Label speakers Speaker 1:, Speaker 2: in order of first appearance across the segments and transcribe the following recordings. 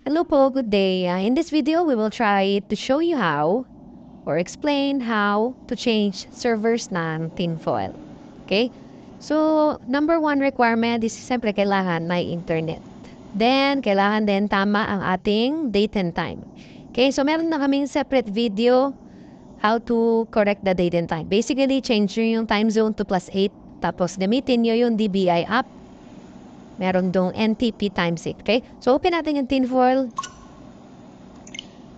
Speaker 1: Hello po, good day. In this video, we will try to show you how or explain how to change servers ng tinfoil. Okay? So, number one requirement is siyempre kailangan may internet. Then, kailangan din tama ang ating date and time. Okay? So, meron na kaming separate video how to correct the date and time. Basically, change nyo yung time zone to +8. Tapos, gamitin nyo yung DBI app. Meron dong NTP times 8, okay? So, open natin yung tinfoil.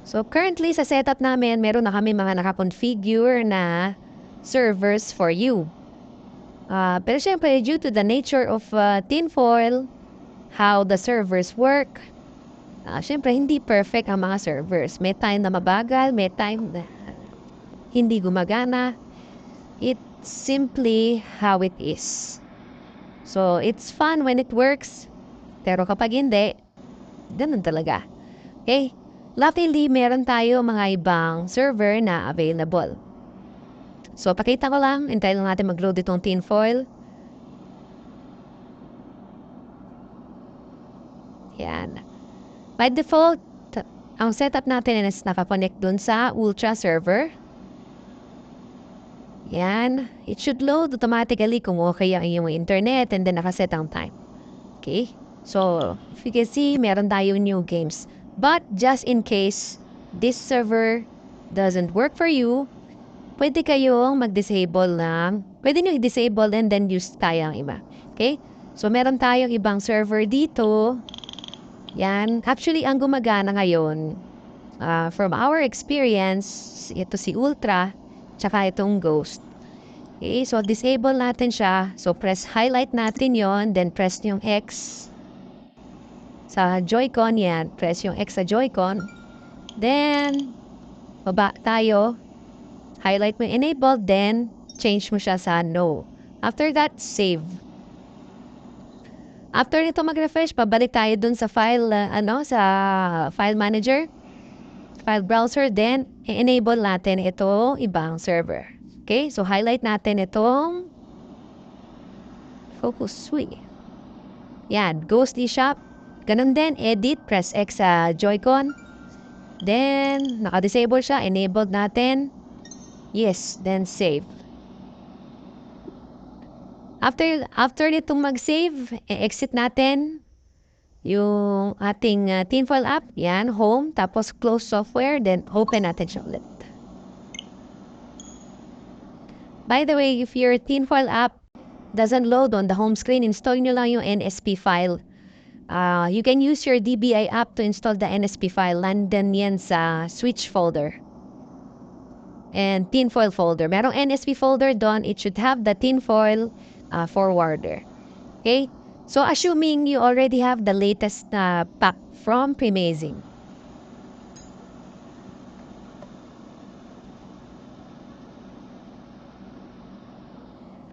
Speaker 1: So, currently, sa setup namin, meron na kami mga nakakonfigure na servers for you. Pero syempre, due to the nature of tinfoil, how the servers work, syempre, hindi perfect ang mga servers. May time na mabagal, may time na hindi gumagana. It's simply how it is. So, it's fun when it works. Pero kapag hindi, ganun talaga. Okay? Luckily, meron tayo mga ibang server na available. So, pakita ko lang. Hintayin lang natin mag-load itong tinfoil. Yan. By default, ang setup natin is nakakonect dun sa Ultra server. Yan. It should load automatically kung okay ang iyong internet and then nakaset ang time. Okay? So, if you can see, meron tayong new games. But, just in case this server doesn't work for you, pwede kayong mag-disable lang. Pwede nyo i-disable and then use tayo ang iba. Okay? So, meron tayong ibang server dito. Yan. Actually, ang gumagana ngayon, from our experience, ito si Ultra, tsaka itong Ghost. Okay, so disable natin siya. So press highlight natin yon, then press yung X sa Joy-Con yan. Press yung X sa Joy-Con. Then, baba tayo. Highlight mo enable, then change mo siya sa no. After that, save. After nito mag-refresh, pabalik tayo dun sa file, sa file manager, file browser, then enable natin ito ibang server. Okay, so highlight natin itong Focus Suite. Yan, Ghost eShop. Ganun din, edit, press X sa Joy-Con. Then, naka-disable siya, enabled natin. Yes, then save. After nitong mag-save, exit natin yung ating tinfoil app. Yan, home, tapos close software, then open natin siya ulit. By the way, if your tinfoil app doesn't load on the home screen, install nyo lang yung NSP file. You can use your DBI app to install the NSP file. Nandun yan sa switch folder and tinfoil folder. Merong NSP folder doon. It should have the tinfoil forwarder. Okay? So, assuming you already have the latest pack from Primazing.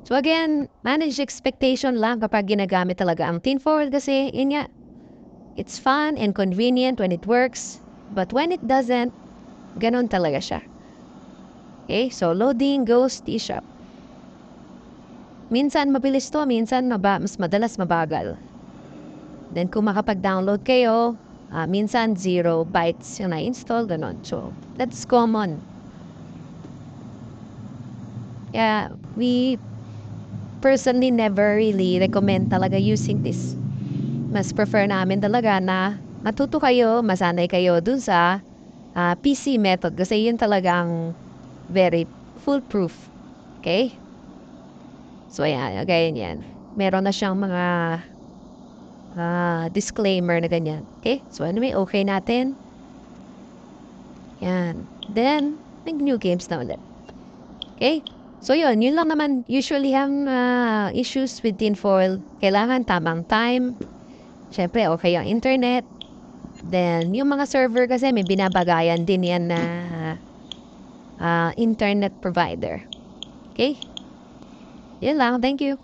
Speaker 1: So again, manage expectation lang kapag ginagamit talaga ang tinfoil kasi yun nga, it's fun and convenient when it works. But when it doesn't, ganun talaga siya. Okay, so loading Ghost eShop. Minsan mabilis to, minsan mas madalas mabagal. Then kung makapag-download kayo, minsan 0 bytes yung na-install, ganun. So, that's common. Yeah, we personally never really recommend talaga using this. Mas prefer namin talaga na matuto kayo, masanay kayo dun sa PC method kasi yun talagang very foolproof. Okay? So, ayan. Ganyan yan. Meron na siyang mga disclaimer na ganyan. Okay? So, anyway, okay natin. Yan. Then, mag-new games na ulit. Okay? So yun lang naman usually ang issues with tinfoil. Kailangan tamang time. Siyempre, okay ang internet. Then, yung mga server kasi may binabagayan din yan na internet provider. Okay? Yun lang. Thank you.